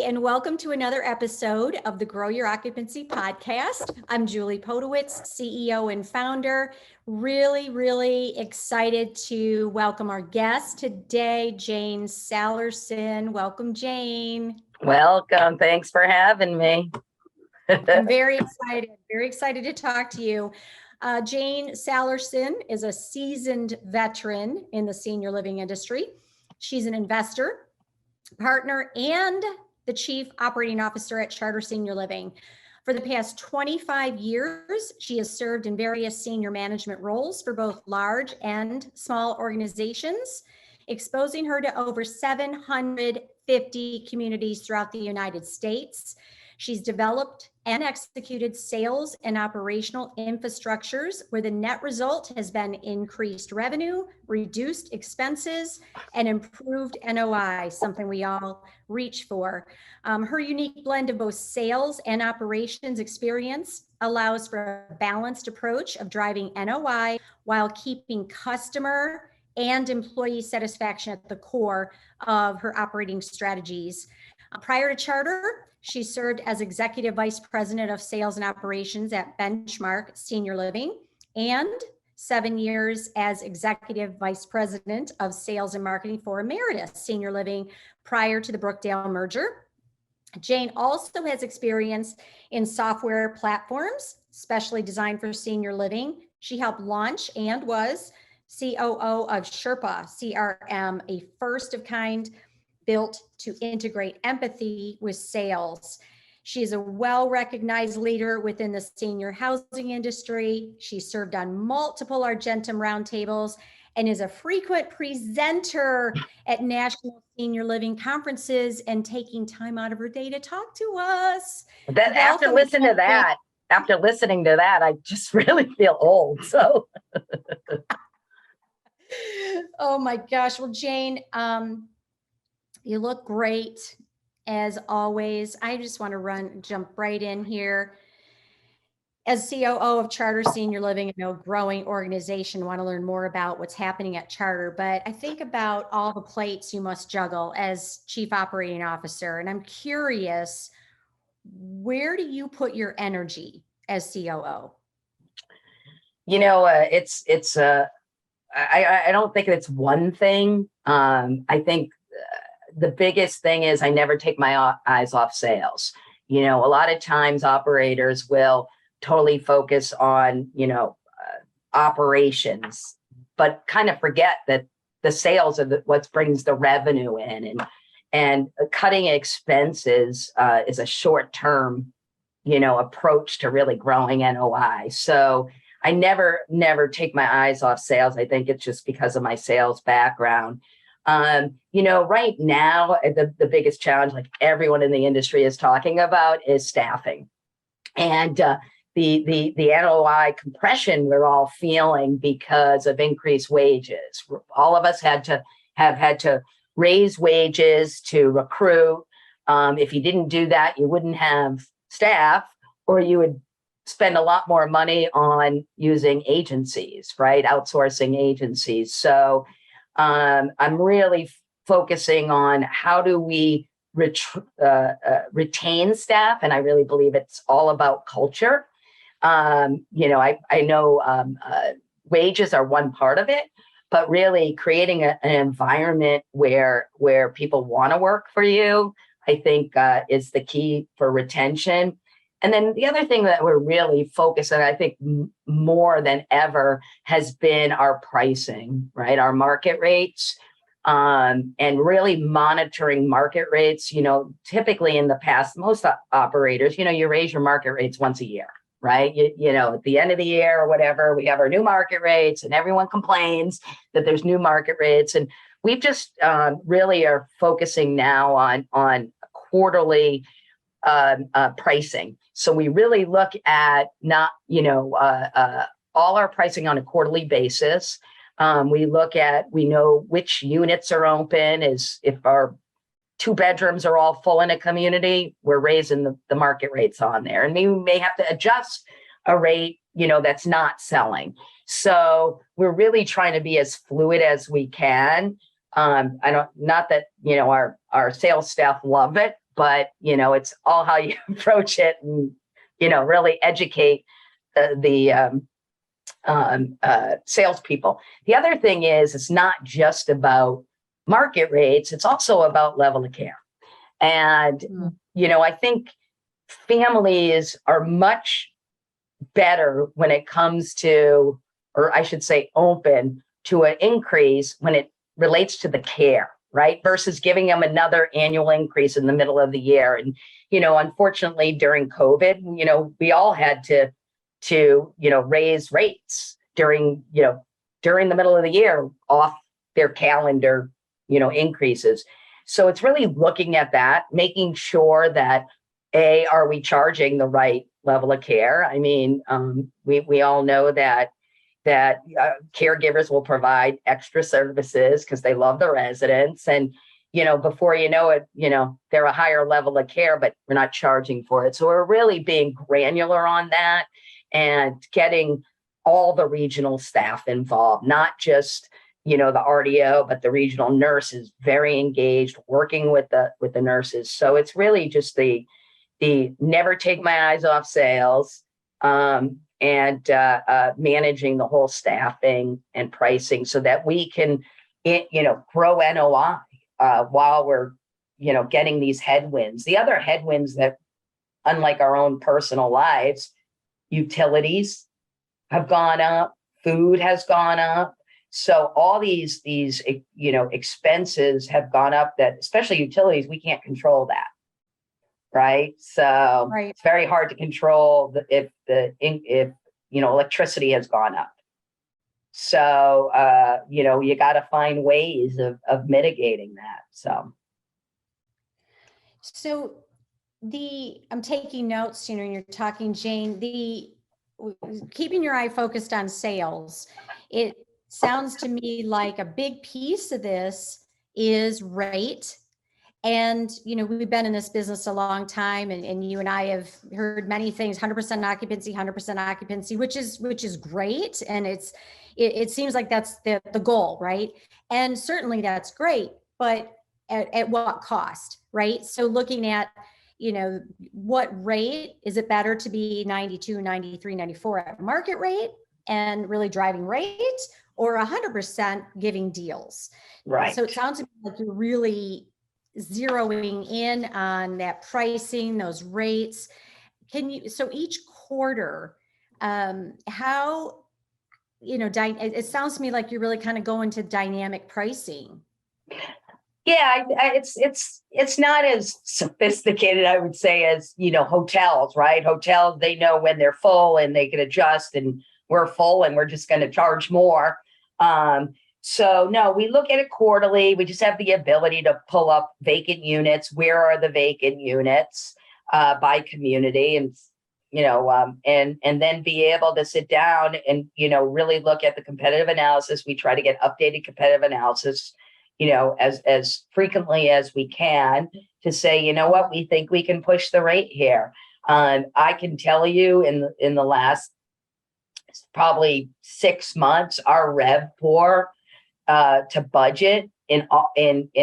and welcome to another episode of the Grow Your Occupancy podcast. I'm Julie Podewitz, CEO and founder. Really excited to welcome our guest today, Jayne Sallerson. Welcome, Jayne. Welcome. Thanks for having me. I'm very excited to talk to you. Jayne Sallerson is a seasoned veteran in the senior living industry. She's an investor, partner, and the Chief Operating Officer at Charter Senior Living. For the past 25 years, she has served in various senior management roles for both large and small organizations, exposing her to over 750 communities throughout the United States. She's developed and executed sales and operational infrastructures where the net result has been increased revenue, reduced expenses, and improved NOI, something we all reach for. Her unique blend of both sales and operations experience allows for a balanced approach of driving NOI while keeping customer and employee satisfaction at the core of her operating strategies. Prior to Charter, she served as Executive Vice President of Sales and Operations at Benchmark Senior Living and 7 years as Executive Vice President of Sales and Marketing for Emeritus Senior Living prior to the Brookdale merger. Jayne also has experience in software platforms, specially designed for senior living. She helped launch and was COO of Sherpa CRM, a first of kind built to integrate empathy with sales. She is a well-recognized leader within the senior housing industry. She served on multiple Argentum roundtables and is a frequent presenter at national senior living conferences and taking time out of her day to talk to us. After listening to that, I just really feel old. So, oh my gosh. Well, Jayne, you look great as always. I just want to jump right in here. As COO of Charter Senior Living, growing organization, want to learn more about what's happening at Charter, but I think about all the plates you must juggle as Chief Operating Officer. And I'm curious, where do you put your energy as COO? I don't think it's one thing. I think the biggest thing is I never take my eyes off sales. A lot of times operators will totally focus on, operations, but kind of forget that the sales are what brings the revenue in, and cutting expenses is a short-term, approach to really growing NOI. So I never take my eyes off sales. I think it's just because of my sales background. Right now, the biggest challenge, like everyone in the industry is talking about, is staffing. And the NOI compression we're all feeling because of increased wages. All of us have had to raise wages to recruit. If you didn't do that, you wouldn't have staff, or you would spend a lot more money on using agencies, right? Outsourcing agencies. So I'm really focusing on how do we retain staff, and I really believe it's all about culture. I know wages are one part of it, but really creating an environment where people want to work for you, I think is the key for retention. And then the other thing that we're really focused on, I think more than ever, has been our pricing, right? Our market rates, and really monitoring market rates. Typically in the past, most operators, you raise your market rates once a year, right? At the end of the year or whatever, we have our new market rates and everyone complains that there's new market rates. And we've just really are focusing now on quarterly pricing. So we really look at all our pricing on a quarterly basis. We know which units are open. If our 2 bedrooms are all full in a community, we're raising the market rates on there. And we may have to adjust a rate, that's not selling. So we're really trying to be as fluid as we can. Not that, our sales staff love it, but, it's all how you approach it and, really educate the salespeople. The other thing is, it's not just about market rates, it's also about level of care. And, I think families are much better when it comes to, or I should say, open to an increase when it relates to the care, right? Versus giving them another annual increase in the middle of the year. And, unfortunately during COVID, we all had to raise rates during the middle of the year off their calendar, increases. So it's really looking at that, making sure that are we charging the right level of care? I mean, we all know that caregivers will provide extra services because they love the residents, and before you know it, they're a higher level of care, but we're not charging for it. So we're really being granular on that and getting all the regional staff involved, not just the RDO, but the regional nurses very engaged, working with the nurses. So it's really just the never take my eyes off sales, and managing the whole staffing and pricing so that we can, grow NOI while we're, getting these headwinds. The other headwinds that, unlike our own personal lives, utilities have gone up, food has gone up. So all these expenses have gone up, that, especially utilities, we can't control that. Right. So It's very hard to control if electricity has gone up. So, you got to find ways of mitigating that. So I'm taking notes, you're talking, Jayne, keeping your eye focused on sales. It sounds to me like a big piece of this is rate. And, we've been in this business a long time, and you and I have heard many things, 100% occupancy, which is great. And it seems like that's the goal, right? And certainly that's great, but at what cost, right? So looking at, what rate, is it better to be 92, 93, 94 at market rate and really driving rate, or 100% giving deals? Right. So it sounds to me like you're really zeroing in on that pricing, those rates. So each quarter, how, it sounds to me like you're really kind of going to dynamic pricing. Yeah, it's not as sophisticated, I would say, as, hotels, right? Hotels, they know when they're full and they can adjust, and we're full and we're just going to charge more. So no, we look at it quarterly. We just have the ability to pull up vacant units. Where are the vacant units by community, and and then be able to sit down and really look at the competitive analysis. We try to get updated competitive analysis, as frequently as we can, to say, what, we think we can push the rate here. I can tell you in the last probably 6 months, our RevPOR to budget in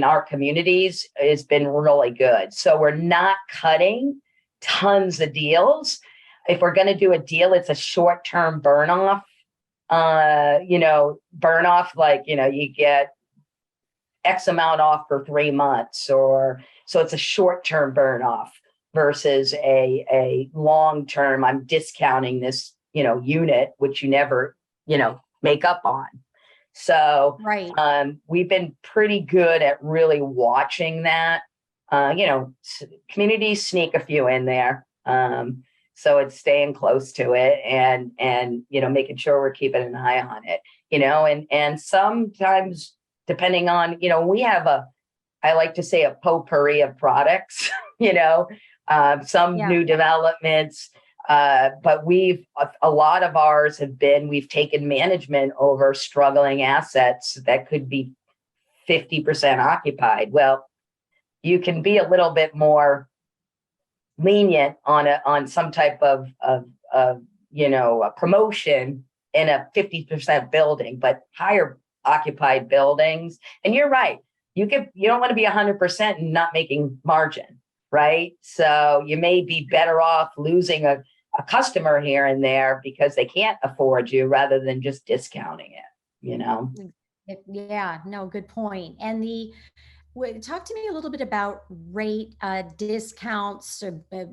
our communities has been really good. So we're not cutting tons of deals. If we're going to do a deal, it's a short-term burn off, like, you get X amount off for 3 months, so it's a short-term burn off versus a long-term, I'm discounting this, unit, which you never, make up on. So, right. We've been pretty good at really watching that. Communities sneak a few in there. So it's staying close to it and making sure we're keeping an eye on it, and sometimes, depending on, we have I like to say, a potpourri of products, some new developments, but a lot of ours we've taken management over struggling assets that could be 50% occupied. Well, you can be a little bit more lenient on some type of a promotion in a 50% building, but higher occupied buildings. And you're right. You don't want to be 100% and not making margin. right? So you may be better off losing a customer here and there because they can't afford you rather than just discounting it, you know? Yeah, no, good point. And talk to me a little bit about rate discounts,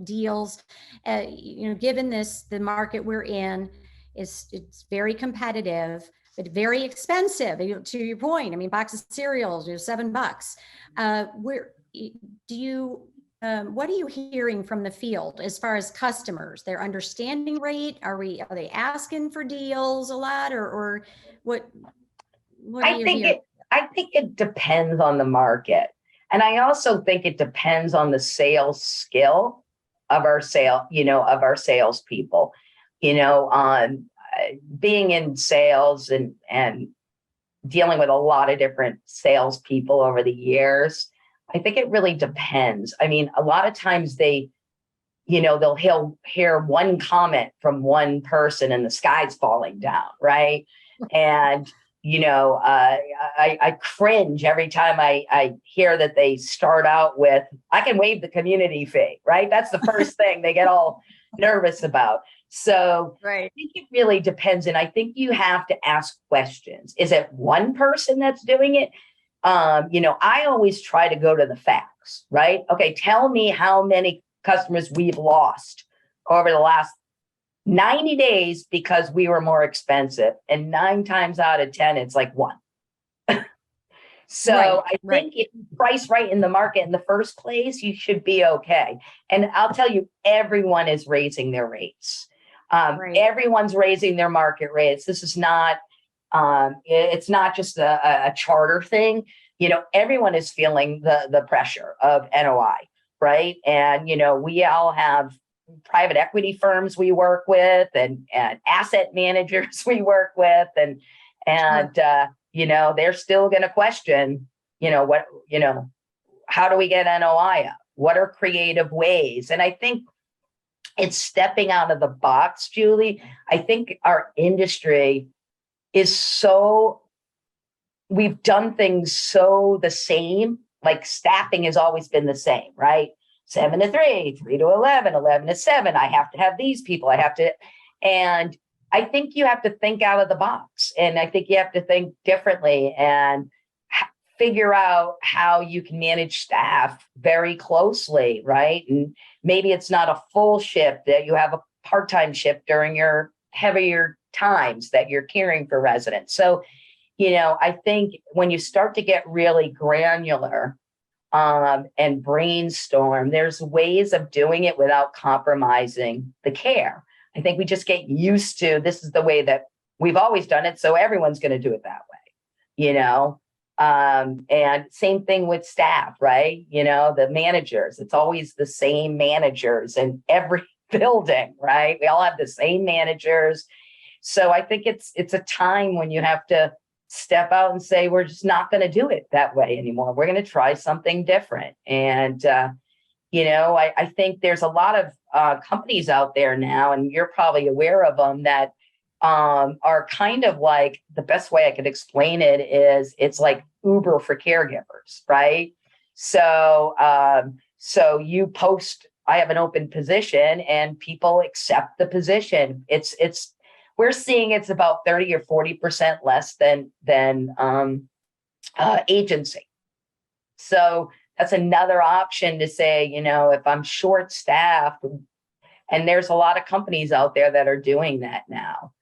deals. Given the market we're in it's very competitive, but very expensive. To your point, I mean, box of cereals, $7. Where do you? What are you hearing from the field as far as customers? Their understanding rate? Are they asking for deals a lot, or what? What are you hearing? I think it depends on the market. And I also think it depends on the sales skill of our salespeople. On being in sales and dealing with a lot of different salespeople over the years, I think it really depends. I mean, a lot of times they'll hear one comment from one person and the sky's falling down, right? And I cringe every time I hear that they start out with, I can waive the community fee, right? That's the first thing they get all nervous about. So right. I think it really depends. And I think you have to ask questions. Is it one person that's doing it? I always try to go to the facts, right? Okay, tell me how many customers we've lost over the last 90 days because we were more expensive. And 9 times out of 10, it's like 1. So I think if you price right in the market in the first place, you should be okay. And I'll tell you, everyone is raising their rates. Everyone's raising their market rates. This is not, it's not just a charter thing. Everyone is feeling the pressure of NOI, right? And, we all have private equity firms we work with and asset managers we work with. And they're still going to question, how do we get NOI up? What are creative ways? And I think it's stepping out of the box, Julie. I think our industry is we've done things so the same, like staffing has always been the same, right? 7 to 3, 3 to 11, 11 to 7. I have to have these people. And I think you have to think out of the box. And I think you have to think differently and figure out how you can manage staff very closely, right? And maybe it's not a full shift, that you have a part-time shift during your heavier times that you're caring for residents. So, I think when you start to get really granular and brainstorm, there's ways of doing it without compromising the care. I think we just get used to, this is the way that we've always done it, so everyone's going to do it that way, and same thing with staff, right? The managers, it's always the same managers in every building, right? We all have the same managers. So I think it's a time when you have to step out and say, we're just not going to do it that way anymore. We're going to try something different. And, I think there's a lot of companies out there now, and you're probably aware of them, that are kind of like, the best way I could explain it is it's like Uber for caregivers, right? So, so you post, I have an open position, and people accept the position. We're seeing it's about 30 or 40% less than agency. So that's another option to say, if I'm short staffed, and there's a lot of companies out there that are doing that now.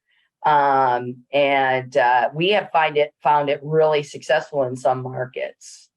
We have found it really successful in some markets.